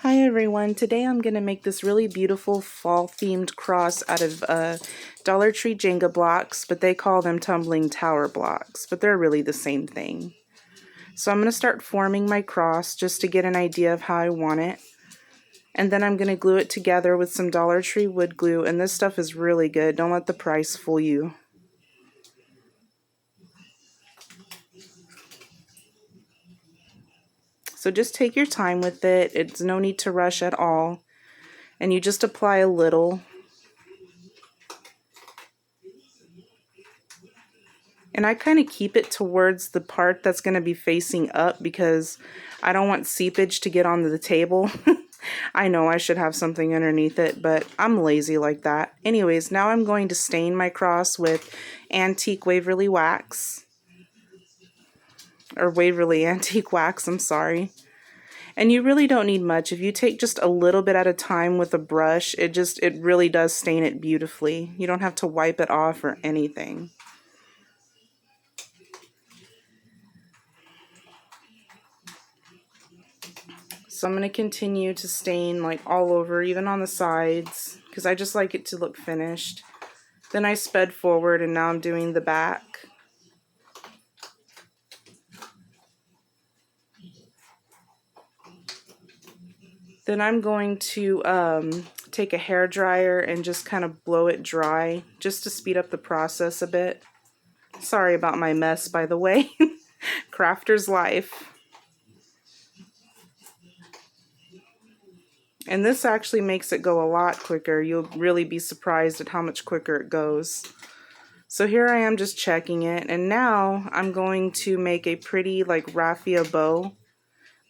Hi everyone, today I'm going to make this really beautiful fall themed cross out of Dollar Tree Jenga blocks, but they call them tumbling tower blocks, but they're really the same thing. So I'm going to start forming my cross just to get an idea of how I want it. And then I'm going to glue it together with some Dollar Tree wood glue, and this stuff is really good. Don't let the price fool you. So just take your time with it. It's no need to rush at all. And you just apply a little. And I kind of keep it towards the part that's going to be facing up because I don't want seepage to get onto the table. I know I should have something underneath it, but I'm lazy like that. Anyways, now I'm going to stain my cross with Antique Waverly Wax. Or Waverly Antique Wax, I'm sorry. And you really don't need much. If you take just a little bit at a time with a brush, it really does stain it beautifully. You don't have to wipe it off or anything. So I'm going to continue to stain like all over, even on the sides, because I just like it to look finished. Then I sped forward and now I'm doing the back. Then I'm going to take a hair dryer and just kind of blow it dry, just to speed up the process a bit. Sorry about my mess, by the way. Crafter's life. And this actually makes it go a lot quicker. You'll really be surprised at how much quicker it goes. So here I am just checking it, and now I'm going to make a pretty like raffia bow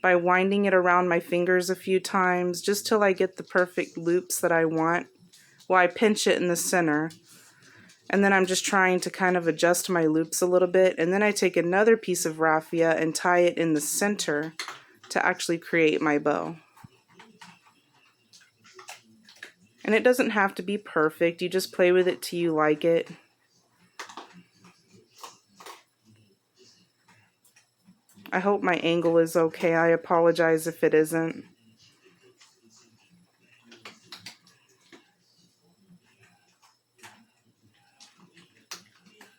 by winding it around my fingers a few times just till I get the perfect loops that I want. Well, I pinch it in the center, and then I'm just trying to kind of adjust my loops a little bit, and then I take another piece of raffia and tie it in the center to actually create my bow. And it doesn't have to be perfect, you just play with it till you like it. I hope my angle is okay. I apologize if it isn't.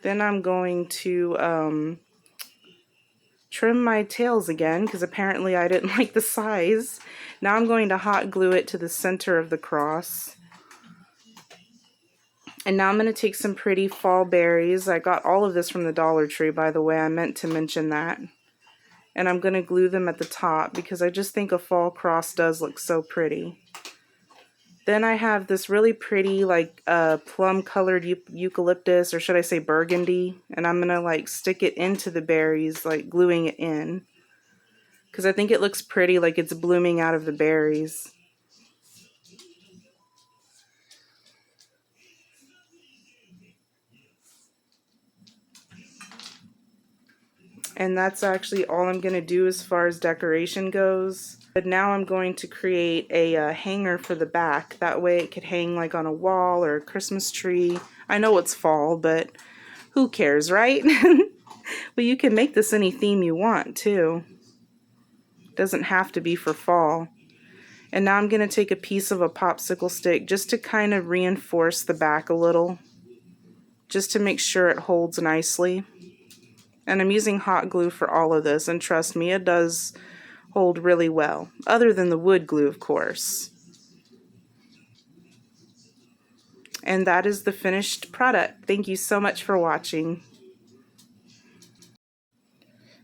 Then I'm going to trim my tails again because apparently I didn't like the size. Now I'm going to hot glue it to the center of the cross. And now I'm going to take some pretty fall berries. I got all of this from the Dollar Tree, by the way. I meant to mention that. And I'm going to glue them at the top because I just think a fall cross does look so pretty. Then I have this really pretty like plum colored eucalyptus, or should I say burgundy, and I'm gonna like stick it into the berries, like gluing it in, because I think it looks pretty like it's blooming out of the berries. And that's actually all I'm gonna do as far as decoration goes. But now I'm going to create a hanger for the back. That way it could hang like on a wall or a Christmas tree. I know it's fall, but who cares, right? But you can make this any theme you want too. It doesn't have to be for fall. And now I'm going to take a piece of a popsicle stick just to kind of reinforce the back a little, just to make sure it holds nicely. And I'm using hot glue for all of this, and trust me, it does hold really well, other than the wood glue, of course. And that is the finished product. Thank you so much for watching.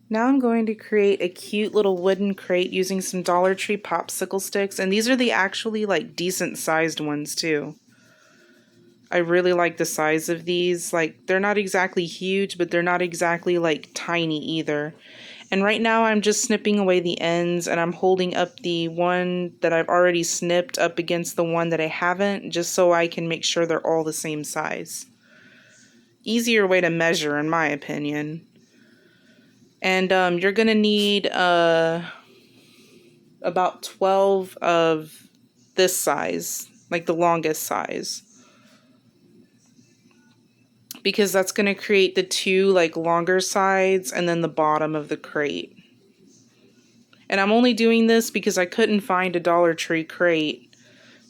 Now I'm going to create a cute little wooden crate using some Dollar Tree popsicle sticks, and these are the actually like decent sized ones too. I really like the size of these. Like, they're not exactly huge, but they're not exactly like tiny either. And right now I'm just snipping away the ends, and I'm holding up the one that I've already snipped up against the one that I haven't, just so I can make sure they're all the same size. Easier way to measure, in my opinion. And you're gonna need about 12 of this size, like the longest size, because that's going to create the two like longer sides and then the bottom of the crate. And I'm only doing this because I couldn't find a Dollar Tree crate.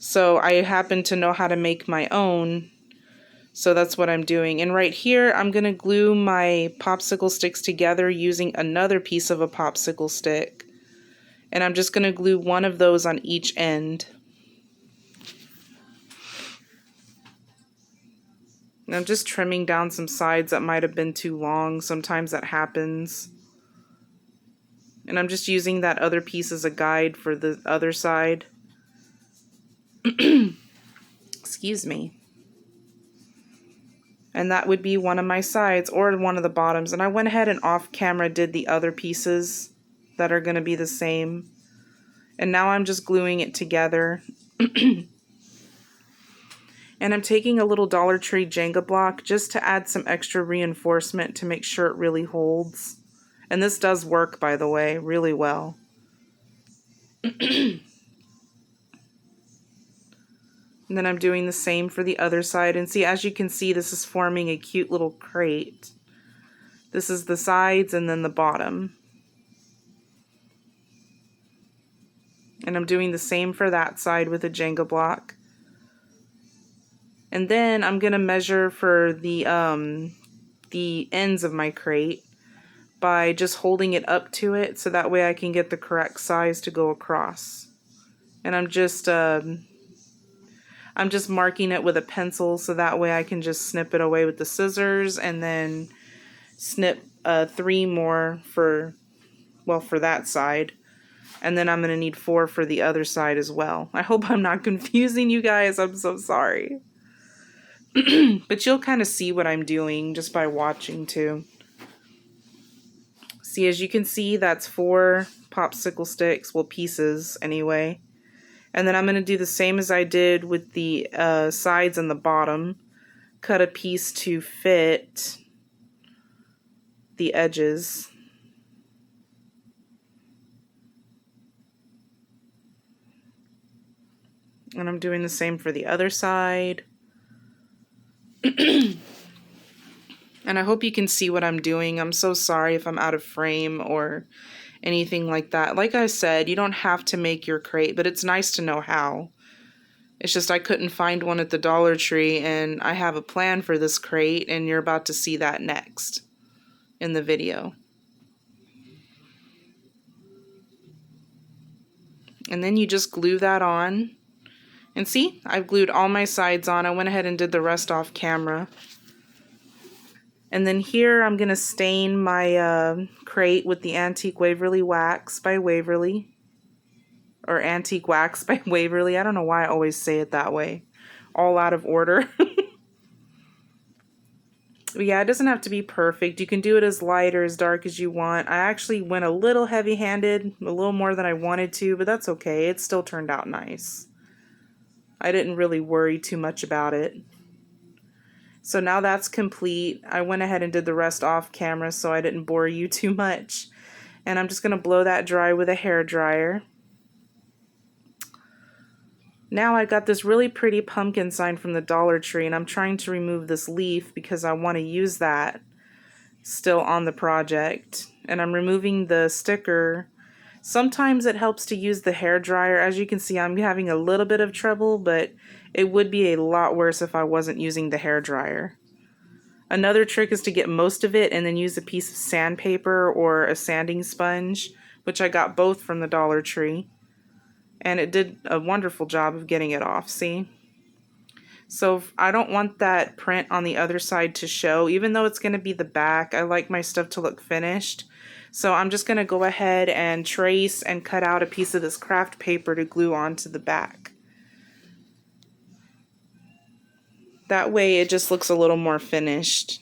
So I happen to know how to make my own. So that's what I'm doing. And right here, I'm going to glue my popsicle sticks together using another piece of a popsicle stick. And I'm just going to glue one of those on each end. And I'm just trimming down some sides that might have been too long. Sometimes that happens. And I'm just using that other piece as a guide for the other side. Excuse me. And that would be one of my sides or one of the bottoms. And I went ahead and off camera did the other pieces that are going to be the same. And now I'm just gluing it together. And I'm taking a little Dollar Tree Jenga block just to add some extra reinforcement to make sure it really holds. And this does work, by the way, really well. And then I'm doing the same for the other side. And see, as you can see, this is forming a cute little crate. This is the sides and then the bottom. And I'm doing the same for that side with a Jenga block. And then I'm going to measure for the ends of my crate by just holding it up to it so that way I can get the correct size to go across. And I'm just marking it with a pencil so that way I can just snip it away with the scissors and then snip 3 more for that side. And then I'm going to need 4 for the other side as well. I hope I'm not confusing you guys. I'm so sorry. But you'll kind of see what I'm doing just by watching too. See, as you can see, that's 4 popsicle sticks, well, pieces anyway. And then I'm going to do the same as I did with the sides and the bottom. Cut a piece to fit the edges. And I'm doing the same for the other side. And I hope you can see what I'm doing. I'm so sorry if I'm out of frame or anything like that. Like I said, you don't have to make your crate, but it's nice to know how. It's just I couldn't find one at the Dollar Tree, and I have a plan for this crate, and you're about to see that next in the video. And then you just glue that on. And see, I've glued all my sides on. I went ahead and did the rest off camera. And then here I'm going to stain my crate with the Antique Waverly Wax by Waverly. Or Antique Wax by Waverly. I don't know why I always say it that way. All out of order. But yeah, it doesn't have to be perfect. You can do it as light or as dark as you want. I actually went a little heavy-handed, a little more than I wanted to, but that's okay. It still turned out nice. I didn't really worry too much about it. So now that's complete. I went ahead and did the rest off camera so I didn't bore you too much. And I'm just going to blow that dry with a hair dryer. Now I got this really pretty pumpkin sign from the Dollar Tree, and I'm trying to remove this leaf because I want to use that still on the project. And I'm removing the sticker. Sometimes it helps to use the hair dryer. As you can see, I'm having a little bit of trouble, but it would be a lot worse if I wasn't using the hair dryer. Another trick is to get most of it and then use a piece of sandpaper or a sanding sponge, which I got both from the Dollar Tree. And it did a wonderful job of getting it off, see? So I don't want that print on the other side to show, even though it's going to be the back. I like my stuff to look finished. So I'm just going to go ahead and trace and cut out a piece of this craft paper to glue onto the back. That way it just looks a little more finished.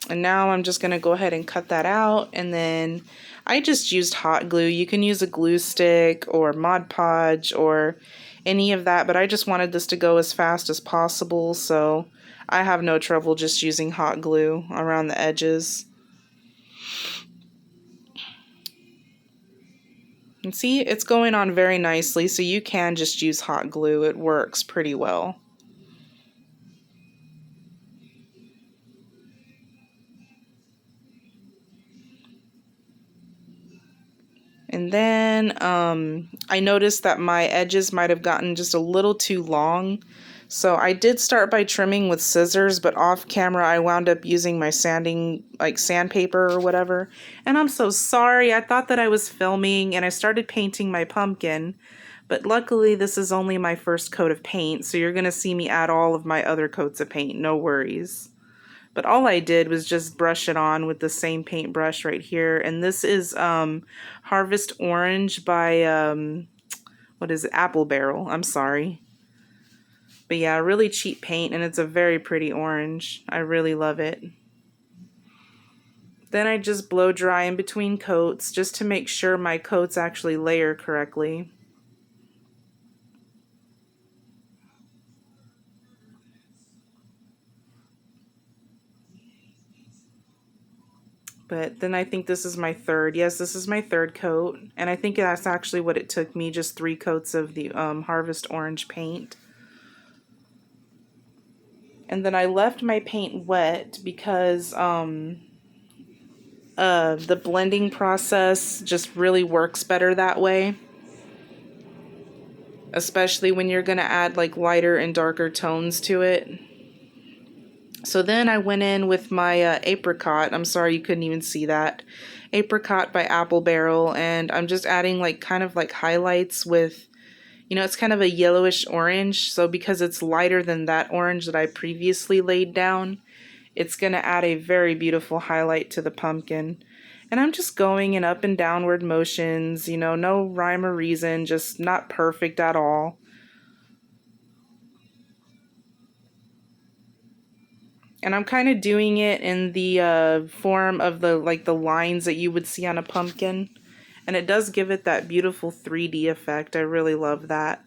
And now I'm just going to go ahead and cut that out, and then I just used hot glue. You can use a glue stick or Mod Podge or any of that, but I just wanted this to go as fast as possible, so I have no trouble just using hot glue around the edges. And see, it's going on very nicely, so you can just use hot glue. It works pretty well. And then I noticed that my edges might have gotten just a little too long. So I did start by trimming with scissors, but off camera I wound up using my sanding, like sandpaper or whatever. And I'm so sorry. I thought that I was filming and I started painting my pumpkin. But luckily this is only my first coat of paint, so you're going to see me add all of my other coats of paint. No worries. But all I did was just brush it on with the same paintbrush right here. And this is Harvest Orange by, what is it? Apple Barrel. I'm sorry. But yeah, really cheap paint, and it's a very pretty orange. I really love it. Then I just blow dry in between coats just to make sure my coats actually layer correctly. But then I think this is my third. Yes, this is my third coat. And I think that's actually what it took me, just 3 coats of the Harvest Orange paint. And then I left my paint wet because the blending process just really works better that way. Especially when you're going to add like lighter and darker tones to it. So then I went in with my Apricot. I'm sorry you couldn't even see that. Apricot by Apple Barrel. And I'm just adding like kind of like highlights with, you know, it's kind of a yellowish orange. So because it's lighter than that orange that I previously laid down, it's going to add a very beautiful highlight to the pumpkin. And I'm just going in up and downward motions, you know, no rhyme or reason, just not perfect at all. And I'm kind of doing it in the form of the lines that you would see on a pumpkin. And it does give it that beautiful 3D effect. I really love that.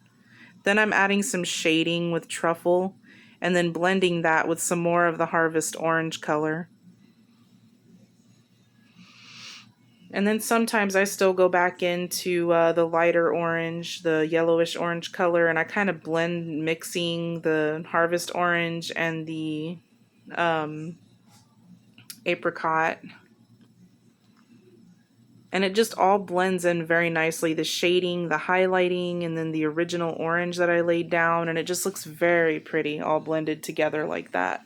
Then I'm adding some shading with Truffle and then blending that with some more of the Harvest Orange color. And then sometimes I still go back into the lighter orange, the yellowish orange color, and I kind of blend mixing the Harvest Orange and the Apricot. And it just all blends in very nicely. The shading, the highlighting, and then the original orange that I laid down. And it just looks very pretty all blended together like that.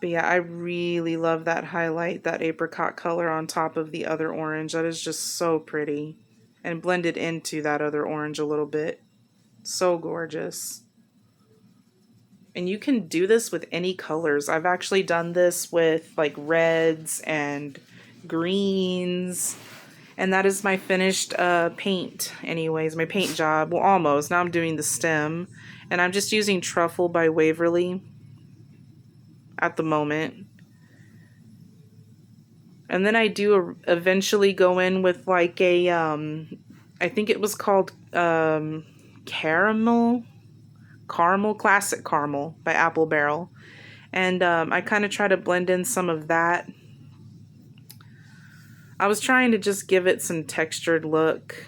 But yeah, I really love that highlight, that apricot color on top of the other orange. That is just so pretty. And blended into that other orange a little bit. So gorgeous. And you can do this with any colors. I've actually done this with like reds and greens. And that is my finished paint anyways, my paint job. Well, almost. Now I'm doing the stem. And I'm just using Truffle by Waverly at the moment. And then I do eventually go in with like a, I think it was called Caramel, Classic Caramel by Apple Barrel. And I kind of try to blend in some of that. I was trying to just give it some textured look.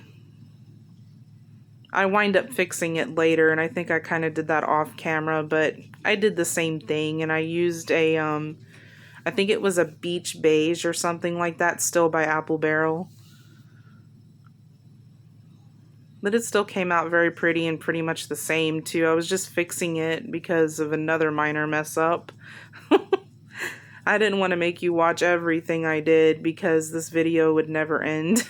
I wind up fixing it later, and I think I kind of did that off camera, but I did the same thing, and I used a, I think it was a beach beige or something like that, still by Apple Barrel. But it still came out very pretty and pretty much the same, too. I was just fixing it because of another minor mess up. I didn't want to make you watch everything I did because this video would never end.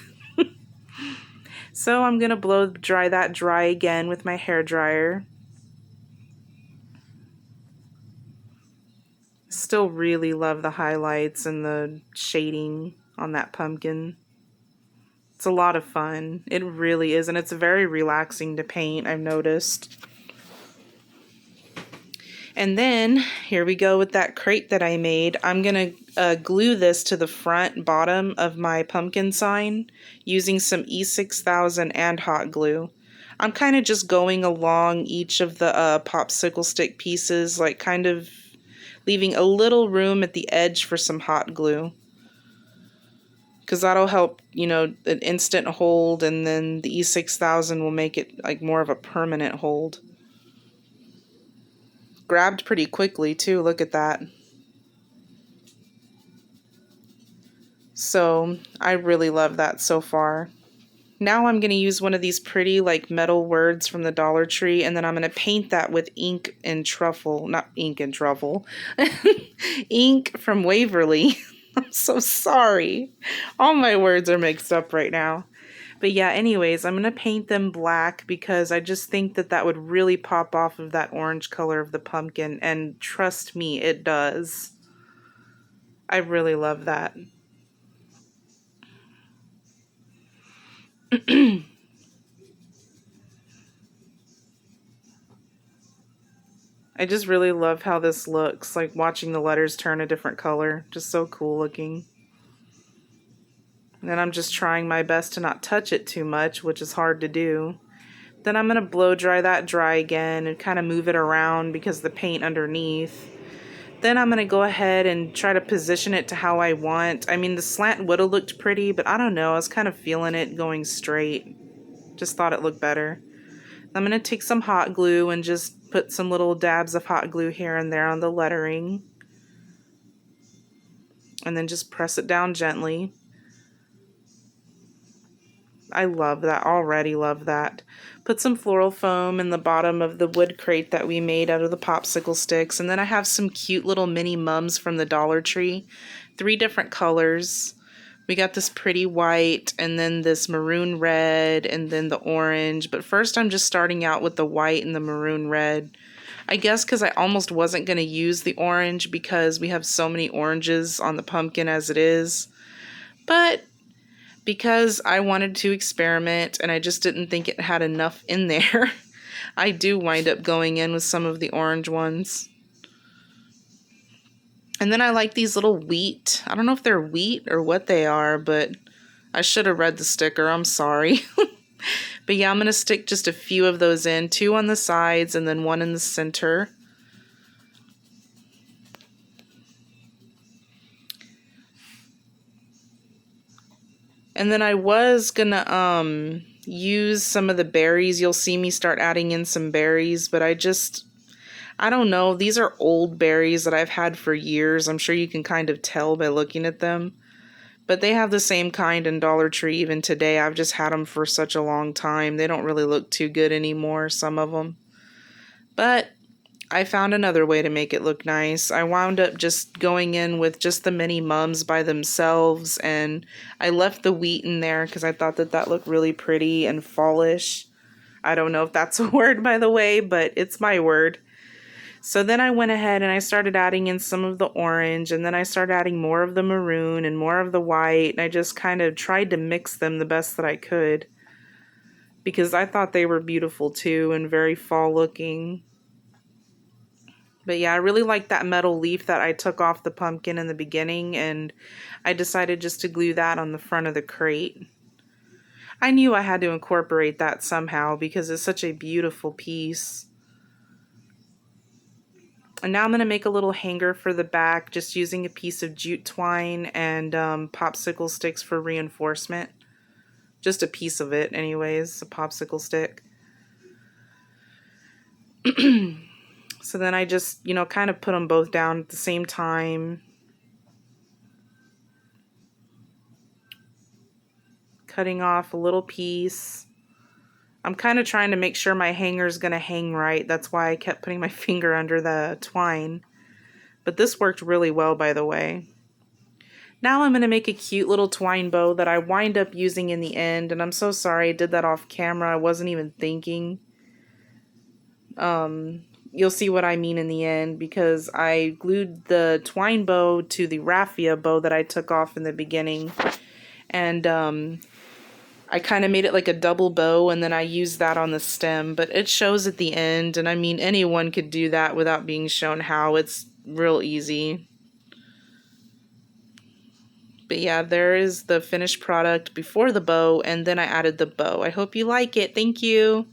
So I'm going to blow dry that dry again with my hair dryer. Still really love the highlights and the shading on that pumpkin. It's a lot of fun. It really is, and it's very relaxing to paint, I've noticed. And then, here we go with that crate that I made. I'm going to glue this to the front bottom of my pumpkin sign using some E6000 and hot glue. I'm kind of just going along each of the popsicle stick pieces, like kind of leaving a little room at the edge for some hot glue. Because that'll help, you know, an instant hold, and then the E6000 will make it like more of a permanent hold. Grabbed pretty quickly too, look at that. So I really love that so far. Now I'm going to use one of these pretty like metal words from the Dollar Tree, and then I'm going to paint that with ink and truffle, not ink and truffle, ink from Waverly. I'm so sorry. All my words are mixed up right now. But yeah, anyways, I'm going to paint them black because I just think that that would really pop off of that orange color of the pumpkin, and trust me, it does. I really love that. I just really love how this looks, like watching the letters turn a different color. Just so cool looking. And then I'm just trying my best to not touch it too much, which is hard to do. Then I'm going to blow dry that dry again and kind of move it around because the paint underneath. Then I'm going to go ahead and try to position it to how I want. I mean, the slant would have looked pretty, but I don't know. I was kind of feeling it going straight. Just thought it looked better. I'm going to take some hot glue and just put some little dabs of hot glue here and there on the lettering. And then just press it down gently. I love that. Already love that. Put some floral foam in the bottom of the wood crate that we made out of the popsicle sticks. And then I have some cute little mini mums from the Dollar Tree. 3 different colors. We got this pretty white, and then this maroon red, and then the orange. But first I'm just starting out with the white and the maroon red. I guess because I almost wasn't going to use the orange because we have so many oranges on the pumpkin as it is. But because I wanted to experiment and I just didn't think it had enough in there, I do wind up going in with some of the orange ones. And then I like these little wheat. I don't know if they're wheat or what they are, but I should have read the sticker. I'm sorry. But yeah, I'm going to stick just a few of those in. 2 on the sides and then 1 in the center. And then I was going to use some of the berries. You'll see me start adding in some berries, but I don't know. These are old berries that I've had for years. I'm sure you can kind of tell by looking at them. But they have the same kind in Dollar Tree even today. I've just had them for such a long time. They don't really look too good anymore, some of them. But I found another way to make it look nice. I wound up just going in with just the mini mums by themselves. And I left the wheat in there because I thought that that looked really pretty and fallish. I don't know if that's a word, by the way, but it's my word. So then I went ahead and I started adding in some of the orange, and then I started adding more of the maroon and more of the white, and I just kind of tried to mix them the best that I could because I thought they were beautiful too and very fall looking. But yeah, I really like that metal leaf that I took off the pumpkin in the beginning, and I decided just to glue that on the front of the crate. I knew I had to incorporate that somehow because it's such a beautiful piece. And now I'm going to make a little hanger for the back, just using a piece of jute twine and popsicle sticks for reinforcement. Just a piece of it anyways, a popsicle stick. So then I just, kind of put them both down at the same time. Cutting off a little piece. I'm kind of trying to make sure my hanger is going to hang right. That's why I kept putting my finger under the twine. But this worked really well, by the way. Now I'm going to make a cute little twine bow that I wind up using in the end. And I'm so sorry I did that off camera. I wasn't even thinking. You'll see what I mean in the end because I glued the twine bow to the raffia bow that I took off in the beginning. And I kind of made it like a double bow, and then I used that on the stem, but it shows at the end, and I mean, anyone could do that without being shown how. It's real easy. But yeah, there is the finished product before the bow, and then I added the bow. I hope you like it. Thank you.